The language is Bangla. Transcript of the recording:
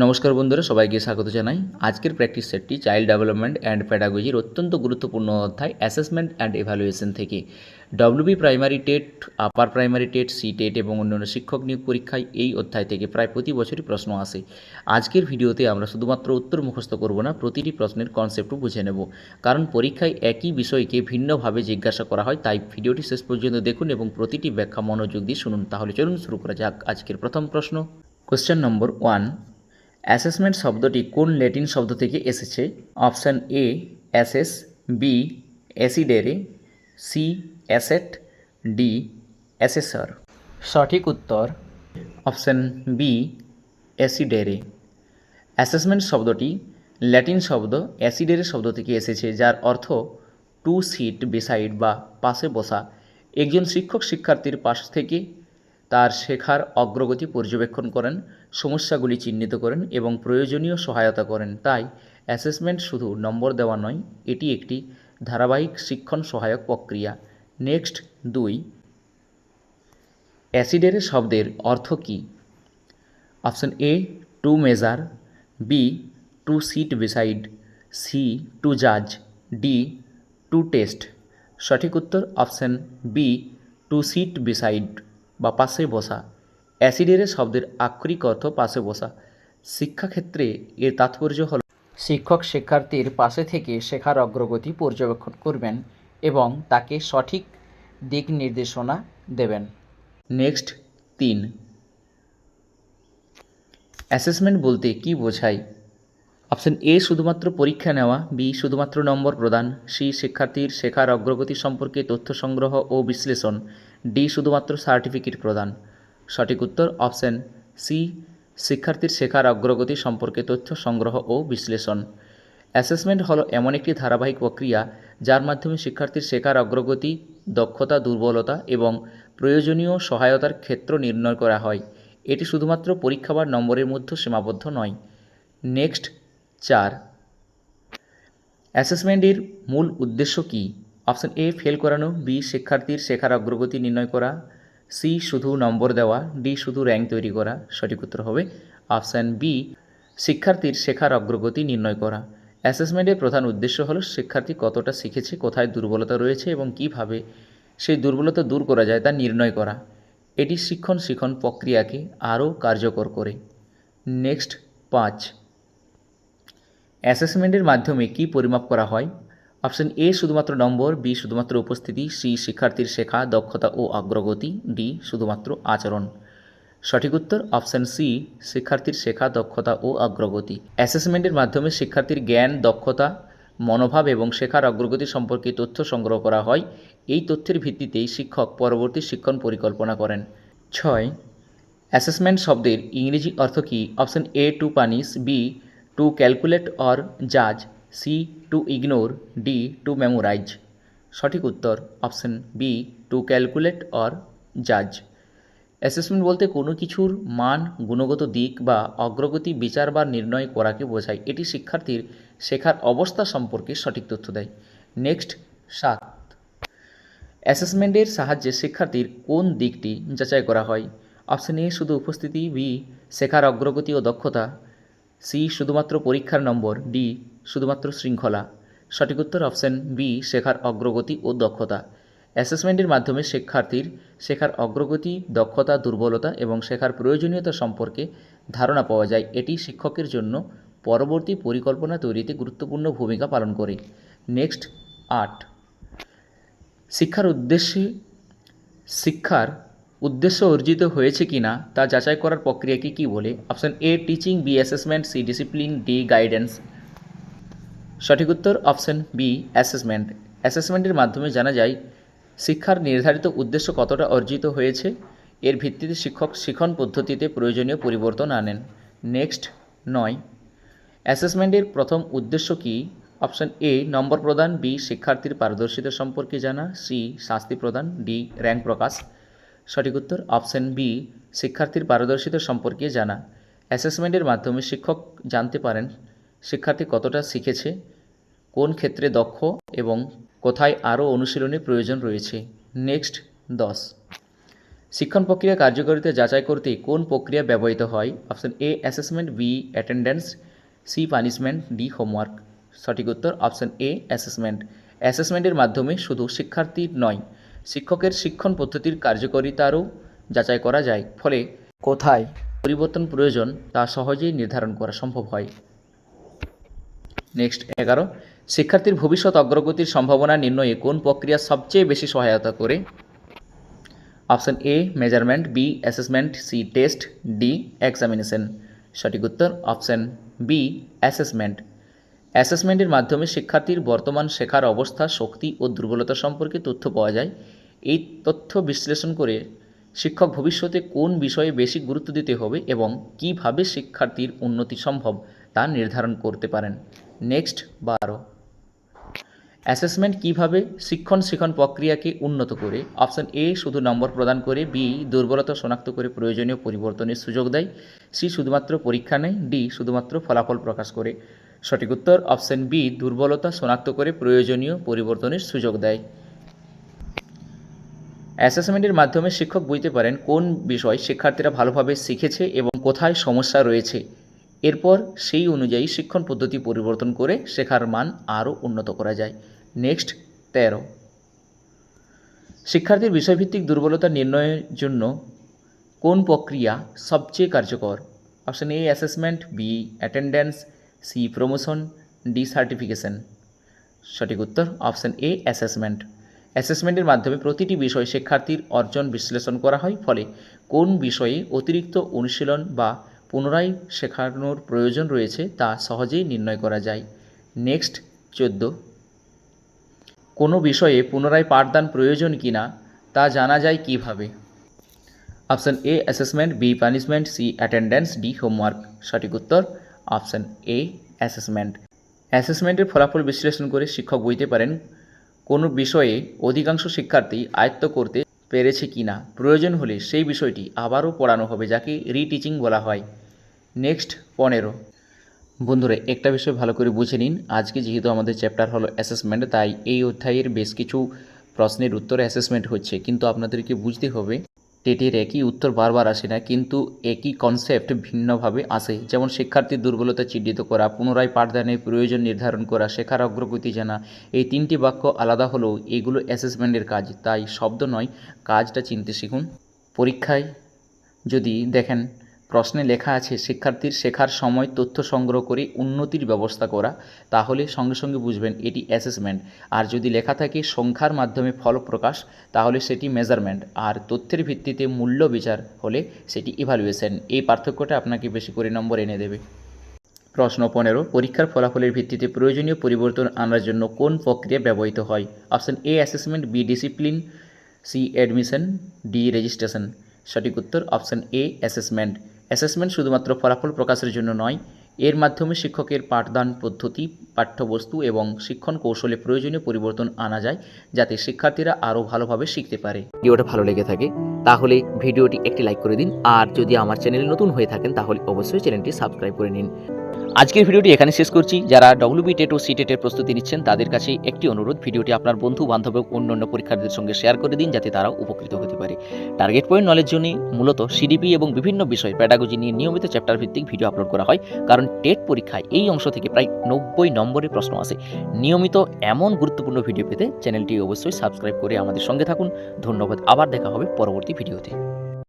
নমস্কার বন্ধুরা, সবাইকে স্বাগত জানাই। আজকের প্র্যাকটিস সেটটি চাইল্ড ডেভেলপমেন্ট অ্যান্ড প্যাডাগজির অত্যন্ত গুরুত্বপূর্ণ অধ্যায় অ্যাসেসমেন্ট অ্যান্ড এভ্যালুয়েশন থেকে WB primary TET, upper primary TET, C TET এবং অন্যান্য শিক্ষক নিয়োগ পরীক্ষায় এই অধ্যায় থেকে প্রায় প্রতি বছরই প্রশ্ন আসে। আজকের ভিডিওতে আমরা শুধুমাত্র উত্তর মুখস্থ করব না, প্রতিটি প্রশ্নের কনসেপ্টও বুঝে নেব। কারণ পরীক্ষায় একই বিষয়কে ভিন্নভাবে জিজ্ঞাসা করা হয়, তাই ভিডিওটি শেষ পর্যন্ত দেখুন এবং প্রতিটি ব্যাখ্যা মনোযোগ দিয়ে শুনুন। তাহলে চলুন শুরু করা যাক আজকের প্রথম প্রশ্ন। কোশ্চেন নম্বর 1, অ্যাসেসমেন্ট শব্দটি কোন ল্যাটিন শব্দ থেকে এসেছে? অপশান এ অ্যাসেস, বি অ্যাসিডেরে, সি অ্যাসেট, ডি অ্যাসেসর। সঠিক উত্তর অপশান বি অ্যাসিডেরে। অ্যাসেসমেন্ট শব্দটি ল্যাটিন শব্দ অ্যাসিডেরে শব্দ থেকে এসেছে, যার অর্থ টু সিট বিসাইড বা পাশে বসা। একজন শিক্ষক শিক্ষার্থীর পাশ থেকে তার শেখার অগ্রগতি পর্যবেক্ষণ করেন, সমস্যাগুলি চিহ্নিত করেন এবং প্রয়োজনীয় সহায়তা করেন। তাই অ্যাসেসমেন্ট শুধু নম্বর দেওয়া নয়, এটি একটি ধারাবাহিক শিক্ষণ সহায়ক প্রক্রিয়া। নেক্সট 2, অ্যাসিডেরে শব্দের অর্থ কী? Option A to measure, B to sit beside, C to জাজ, ডি টু টেস্ট। সঠিক উত্তর option B to sit beside বা পাশে বসা। অ্যাসিডেরে শব্দের আক্ষরিক অর্থ পাশে বসা। শিক্ষাক্ষেত্রে এর তাৎপর্য হল শিক্ষক শিক্ষার্থীর পাশে থেকে শেখার অগ্রগতি পর্যবেক্ষণ করবেন এবং তাকে সঠিক দিক নির্দেশনা দেবেন। নেক্সট 3, অ্যাসেসমেন্ট বলতে কী বোঝায়? অপশান এ শুধুমাত্র পরীক্ষা নেওয়া, বি শুধুমাত্র নম্বর প্রদান, সি শিক্ষার্থীর শেখার অগ্রগতি সম্পর্কে তথ্য সংগ্রহ ও বিশ্লেষণ, ডি শুধুমাত্র সার্টিফিকেট প্রদান। সঠিক উত্তর অপশান সি শিক্ষার্থীর শেখার অগ্রগতি সম্পর্কে তথ্য সংগ্রহ ও বিশ্লেষণ। অ্যাসেসমেন্ট হলো এমন একটি ধারাবাহিক প্রক্রিয়া যার মাধ্যমে শিক্ষার্থীর শেখার অগ্রগতি, দক্ষতা, দুর্বলতা এবং প্রয়োজনীয় সহায়তার ক্ষেত্র নির্ণয় করা হয়। এটি শুধুমাত্র পরীক্ষা বা নম্বরের মধ্যে সীমাবদ্ধ নয়। নেক্সট 4, অ্যাসেসমেন্টের মূল উদ্দেশ্য কী? অপশান এ ফেল করানো, বি শিক্ষার্থীর শেখার অগ্রগতি নির্ণয় করা, সি শুধু নম্বর দেওয়া, ডি শুধু র্যাঙ্ক তৈরি করা। সঠিক উত্তর হবে অপশান বি শিক্ষার্থীর শেখার অগ্রগতি নির্ণয় করা। অ্যাসেসমেন্টের প্রধান উদ্দেশ্য হলো শিক্ষার্থী কতটা শিখেছে, কোথায় দুর্বলতা রয়েছে এবং কীভাবে সেই দুর্বলতা দূর করা যায় তা নির্ণয় করা। এটি শিক্ষণ প্রক্রিয়াকে আরও কার্যকর করে। নেক্সট 5, অ্যাসেসমেন্টের মাধ্যমে কী পরিমাপ করা হয়? অপশান এ শুধুমাত্র নম্বর, বি শুধুমাত্র উপস্থিতি, সি শিক্ষার্থীর শেখা, দক্ষতা ও অগ্রগতি, ডি শুধুমাত্র আচরণ। সঠিক উত্তর অপশান সি শিক্ষার্থীর শেখা, দক্ষতা ও অগ্রগতি। অ্যাসেসমেন্টের মাধ্যমে শিক্ষার্থীর জ্ঞান, দক্ষতা, মনোভাব এবং শেখার অগ্রগতি সম্পর্কে তথ্য সংগ্রহ করা হয়। এই তথ্যের ভিত্তিতেই শিক্ষক পরবর্তী শিক্ষণ পরিকল্পনা করেন। 6, অ্যাসেসমেন্ট শব্দের ইংরেজি অর্থ কী? Option A to punish, B to calculate or জাজ, C to ignore, D to memorise. সঠিক উত্তর option B to calculate or জাজ। অ্যাসেসমেন্ট বলতে কোনো কিছুর মান, গুণগত দিক বা অগ্রগতি বিচার বা নির্ণয় করাকে বোঝায়। এটি শিক্ষার্থীর শেখার অবস্থা সম্পর্কে সঠিক তথ্য দেয়। নেক্সট 7, অ্যাসেসমেন্টের সাহায্যে শিক্ষার্থীর কোন দিকটি যাচাই করা হয়? অপশান এ শুধু উপস্থিতি, বি শেখার অগ্রগতি ও দক্ষতা, সি শুধুমাত্র পরীক্ষার নম্বর, ডি শুধুমাত্র শৃঙ্খলা। সঠিক উত্তর অপশান বি শেখার অগ্রগতি ও দক্ষতা। অ্যাসেসমেন্টের মাধ্যমে শিক্ষার্থীর শেখার অগ্রগতি, দক্ষতা, দুর্বলতা এবং শেখার প্রয়োজনীয়তা সম্পর্কে ধারণা পাওয়া যায়। এটি শিক্ষকের জন্য পরবর্তী পরিকল্পনা তৈরিতে গুরুত্বপূর্ণ ভূমিকা পালন করে। নেক্সট 8, শিক্ষার উদ্দেশ্য অর্জিত হয়েছে কিনা তা যাচাই করার প্রক্রিয়াকে কী বলে? Option A teaching, B assessment, C discipline, D guidance. সঠিক উত্তর অপশান বি অ্যাসেসমেন্ট। অ্যাসেসমেন্টের মাধ্যমে জানা যায় শিক্ষার নির্ধারিত উদ্দেশ্য কতটা অর্জিত হয়েছে। এর ভিত্তিতে শিক্ষক শিক্ষণ পদ্ধতিতে প্রয়োজনীয় পরিবর্তন আনেন। নেক্সট 9, অ্যাসেসমেন্টের প্রথম উদ্দেশ্য কী? অপশান এ নম্বর প্রদান, বি শিক্ষার্থীর পারদর্শিতা সম্পর্কে জানা, সি শাস্তি প্রদান, ডি র্যাঙ্ক প্রকাশ। সঠিক উত্তর অপশান বি শিক্ষার্থীর পারদর্শিতা সম্পর্কে জানা। অ্যাসেসমেন্টের মাধ্যমে শিক্ষক জানতে পারেন শিক্ষার্থী কতটা শিখেছে, কোন ক্ষেত্রে দক্ষ এবং কোথায় আরও অনুশীলনের প্রয়োজন রয়েছে। নেক্সট 10, শিক্ষণ প্রক্রিয়া কার্যকারিতা যাচাই করতে কোন প্রক্রিয়া ব্যবহৃত হয়? Option A assessment, B attendance, C punishment, D homework. সঠিক উত্তর অপশন এ অ্যাসেসমেন্ট। অ্যাসেসমেন্টের মাধ্যমে শুধু শিক্ষার্থীর নয়, শিক্ষকের শিক্ষণ পদ্ধতির কার্যকারিতারও যাচাই করা যায়, ফলে কোথায় পরিবর্তন প্রয়োজন তা সহজেই নির্ধারণ করা সম্ভব হয়। নেক্সট 11, শিক্ষার্থীর ভবিষ্যৎ অগ্রগতির সম্ভাবনা নির্ণয়ে কোন প্রক্রিয়া সবচেয়ে বেশি সহায়তা করে? Option A measurement, B assessment, C test, D examination. সঠিক উত্তর অপশন বি অ্যাসেসমেন্ট। অ্যাসেসমেন্টের মাধ্যমে শিক্ষার্থীর বর্তমান শেখার অবস্থা, শক্তি ও দুর্বলতা সম্পর্কে তথ্য পাওয়া যায়। এই তথ্য বিশ্লেষণ করে শিক্ষক ভবিষ্যতে কোন বিষয়ে বেশি গুরুত্ব দিতে হবে এবং কিভাবে শিক্ষার্থীর উন্নতি সম্ভব তা নির্ধারণ করতে পারেন। নেক্সট 12, অ্যাসেসমেন্ট কীভাবে শিক্ষণ প্রক্রিয়াকে উন্নত করে? অপশন এ শুধু নম্বর প্রদান করে, বি দুর্বলতা শনাক্ত করে প্রয়োজনীয় পরিবর্তনের সুযোগ দেয়, সি শুধুমাত্র পরীক্ষা নেয়, ডি শুধুমাত্র ফলাফল প্রকাশ করে। সঠিক উত্তর অপশন বি দুর্বলতা শনাক্ত করে প্রয়োজনীয় পরিবর্তনের সুযোগ দেয়। অ্যাসেসমেন্টের মাধ্যমে শিক্ষক বুঝতে পারেন কোন বিষয় শিক্ষার্থীরা ভালোভাবে শিখেছে এবং কোথায় সমস্যা রয়েছে। এরপর সেই অনুযায়ী শিক্ষণ পদ্ধতি পরিবর্তন করে শেখার মান আরও উন্নত করা যায়। নেক্সট 13, শিক্ষার্থীর বিষয়ভিত্তিক দুর্বলতা নির্ণয়ের জন্য কোন প্রক্রিয়া সবচেয়ে কার্যকর? Option A assessment, B attendance, C promotion, D certification. সঠিক উত্তর অপশন এ অ্যাসেসমেন্ট। অ্যাসেসমেন্টের মাধ্যমে প্রতিটি বিষয় শিক্ষার্থীর অর্জন বিশ্লেষণ করা হয়, ফলে কোন বিষয়ে অতিরিক্ত অনুশীলন বা পুনরায় শেখানোর প্রয়োজন রয়েছে তা সহজেই নির্ণয় করা যায়। নেক্সট 14, কোনো বিষয়ে পুনরায় পাঠদান প্রয়োজন কিনা তা জানা যায় কিভাবে? Option A assessment, B punishment, C attendance, D homework. সঠিক উত্তর অপশন এ অ্যাসেসমেন্ট। অ্যাসেসমেন্টের ফলাফল বিশ্লেষণ করে শিক্ষক বুঝতে পারেন কোনো বিষয়ে অধিকাংশ শিক্ষার্থী আয়ত্ত করতে পেরেছে কিনা। প্রয়োজন হলে সেই বিষয়টি আবারও পড়ানো হবে, যাকে রিটিচিং বলা হয়। নেক্সট 15, বন্ধুরা একটা বিষয় ভালো করে বুঝে নিন। আজকে যেহেতু আমাদের চ্যাপ্টার হলো অ্যাসেসমেন্ট, তাই এই অধ্যায়ের বেশ কিছু প্রশ্নের উত্তর অ্যাসেসমেন্ট হচ্ছে, কিন্তু আপনাদেরকে বুঝতে হবে টেটের একই উত্তর বারবার আসে না, কিন্তু একই কনসেপ্ট ভিন্নভাবে আসে। যেমন শিক্ষার্থীর দুর্বলতা চিহ্নিত করা, পুনরায় পাঠদানের প্রয়োজন নির্ধারণ করা, শেখার অগ্রগতি জানা, এই তিনটি বাক্য আলাদা হলেও এগুলো অ্যাসেসমেন্টের কাজ, তাই শব্দ নয় কাজটা চিনতে শিখুন। পরীক্ষায় যদি দেখেন প্রশ্নে লেখা আছে শিক্ষার্থীর শেখার সময় তথ্য সংগ্রহ করে উন্নতির ব্যবস্থা করা, তাহলে সঙ্গে সঙ্গে বুঝবেন এটি অ্যাসেসমেন্ট। আর যদি লেখা থাকে সংখ্যার মাধ্যমে ফল প্রকাশ, তাহলে সেটি মেজারমেন্ট। আর তথ্যের ভিত্তিতে মূল্য বিচার হলে সেটি ইভ্যালুয়েশন। এই পার্থক্যটা আপনাকে বেশি করে নম্বর এনে দেবে। প্রশ্ন 15, পরীক্ষার ফলাফলের ভিত্তিতে প্রয়োজনীয় পরিবর্তন আনার জন্য কোন প্রক্রিয়া ব্যবহৃত হয়? Option A assessment, B discipline, C admission, D registration. সঠিক উত্তর অপশন এ অ্যাসেসমেন্ট। অ্যাসেসমেন্ট শুধুমাত্র ফলাফল প্রকাশের জন্য নয়, এর মাধ্যমে শিক্ষকের পাঠদান পদ্ধতি, পাঠ্যবস্তু এবং শিক্ষণ কৌশলে প্রয়োজনীয় পরিবর্তন আনা যায়, যাতে শিক্ষার্থীরা আরও ভালোভাবে শিখতে পারে। ভিডিওটা ভালো লেগে থাকে তাহলে ভিডিওটি একটি লাইক করে দিন, আর যদি আমার চ্যানেলে নতুন হয়ে থাকেন তাহলে অবশ্যই চ্যানেলটি সাবস্ক্রাইব করে নিন। আজকের ভিডিওটি এখানে শেষ করছি। যারা ডব্লিউবি টেট ও সিটেটের প্রস্তুতি নিচ্ছেন তাদের কাছে একটি অনুরোধ, ভিডিওটি আপনার বন্ধু বান্ধব ও অন্যান্য পরীক্ষার্থীদের সঙ্গে শেয়ার করে দিন, যাতে তারাও উপকৃত হতে পারে। টার্গেট পয়েন্ট নলেজ জোনে মূলত সিডিপি এবং বিভিন্ন বিষয় প্যাডাগজি নিয়ে নিয়মিত চ্যাপ্টার ভিত্তিক ভিডিও আপলোড করা হয়, কারণ টেট পরীক্ষায় এই অংশ থেকে প্রায় 90 নম্বরের প্রশ্ন আসে। নিয়মিত এমন গুরুত্বপূর্ণ ভিডিও পেতে চ্যানেলটি অবশ্যই সাবস্ক্রাইব করে আমাদের সঙ্গে থাকুন। ধন্যবাদ, আবার দেখা হবে পরবর্তী ভিডিওতে।